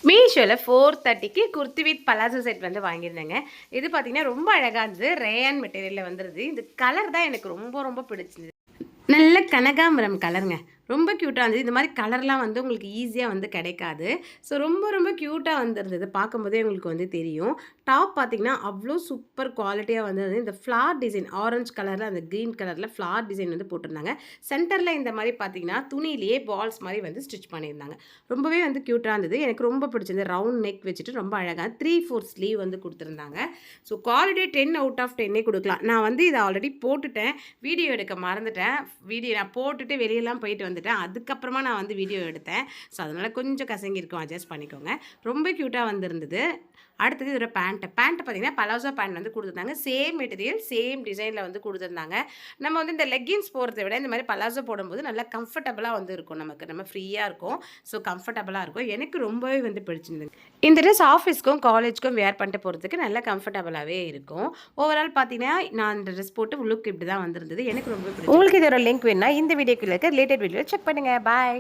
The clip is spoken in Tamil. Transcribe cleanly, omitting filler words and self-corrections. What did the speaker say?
மீஷோவில் 430க்கு குர்த்தி வித் பலாசோ செட் வந்து வாங்கியிருந்தேங்க. இது பார்த்தீங்கன்னா ரொம்ப அழகாக இருந்தது. ரேயான் மெட்டீரியலில் வந்துருது. இந்த கலர் தான் எனக்கு ரொம்ப ரொம்ப பிடிச்சிருந்தது. நல்ல கனகாம்பரம் கலருங்க. ரொம்ப க்யூட்டாக இருந்தது. இந்த மாதிரி கலர்லாம் வந்து உங்களுக்கு ஈஸியாக வந்து கிடைக்காது. ஸோ ரொம்ப ரொம்ப க்யூட்டாக வந்துருந்தது. பார்க்கும்போதே உங்களுக்கு வந்து தெரியும். டாப் பார்த்தீங்கன்னா, அவ்வளோ சூப்பர் குவாலிட்டியாக வந்தது. இந்த ஃப்ளார் டிசைன் ஆரஞ்சு கலரில் அந்த க்ரீன் கலரில் ஃப்ளார் டிசைன் வந்து போட்டிருந்தாங்க. சென்டரில் இந்த மாதிரி பார்த்தீங்கன்னா, துணியிலேயே பால்ஸ் மாதிரி வந்து ஸ்டிச் பண்ணியிருந்தாங்க. ரொம்பவே வந்து க்யூட்டாக இருந்தது. எனக்கு ரொம்ப பிடிச்சிருந்தது. ரவுண்ட் நெக் வச்சுட்டு ரொம்ப அழகாக 3/4 ஸ்லீவ் வந்து கொடுத்துருந்தாங்க. ஸோ குவாலிட்டி 10 அவுட் ஆஃப் 10 கொடுக்கலாம். நான் வந்து இதை ஆல்ரெடி போட்டுட்டேன். வீடியோ எடுக்க மறந்துட்டேன். வீடியோ நான் போட்டுட்டு வெளியெல்லாம் போயிட்டு வந்துட்டேன். அதுக்கப்புறமா நான் வந்து வீடியோ எடுத்தேன். ஸோ அதனால் கொஞ்சம் கசங்கியிருக்கும், அட்ஜஸ்ட் பண்ணிக்கோங்க. ரொம்ப க்யூட்டாக வந்திருந்தது. அடுத்தது இதோட பேண்ட்டு பார்த்தீங்கன்னா பலாசோ பேண்ட் வந்து கொடுத்துருந்தாங்க. சேம் மெட்டீரியல் சேம் டிசைனில் வந்து கொடுத்துருந்தாங்க. நம்ம வந்து இந்த லெக்கின்ஸ் போடுறத விட இந்த மாதிரி பலாசோ போடும்போது நல்லா கம்ஃபர்டபுளாக வந்து இருக்கும். நம்ம ஃப்ரீயாக இருக்கும். ஸோ கம்ஃபர்டபுளாக இருக்கும். எனக்கு ரொம்பவே வந்து பிடிச்சிருந்தது. இந்த ட்ரெஸ் ஆஃபீஸ்க்கும் காலேஜ்க்கும் வேர் பண்ணிட்டு போகிறதுக்கு நல்லா கம்ஃபர்டபுளாகவே இருக்கும். ஓவரால் பார்த்தீங்கன்னா நான் இந்த ட்ரெஸ் போட்டு லுக் இப்படி தான் வந்திருந்தது. எனக்கு ரொம்ப பிடிக்கும். உங்களுக்கு இதோட லிங்க் வேணும்னா இந்த வீடியோக்குள்ள இருக்க ரிலேட்டட் வீடியோ செக் பண்ணுங்கள். பாய்.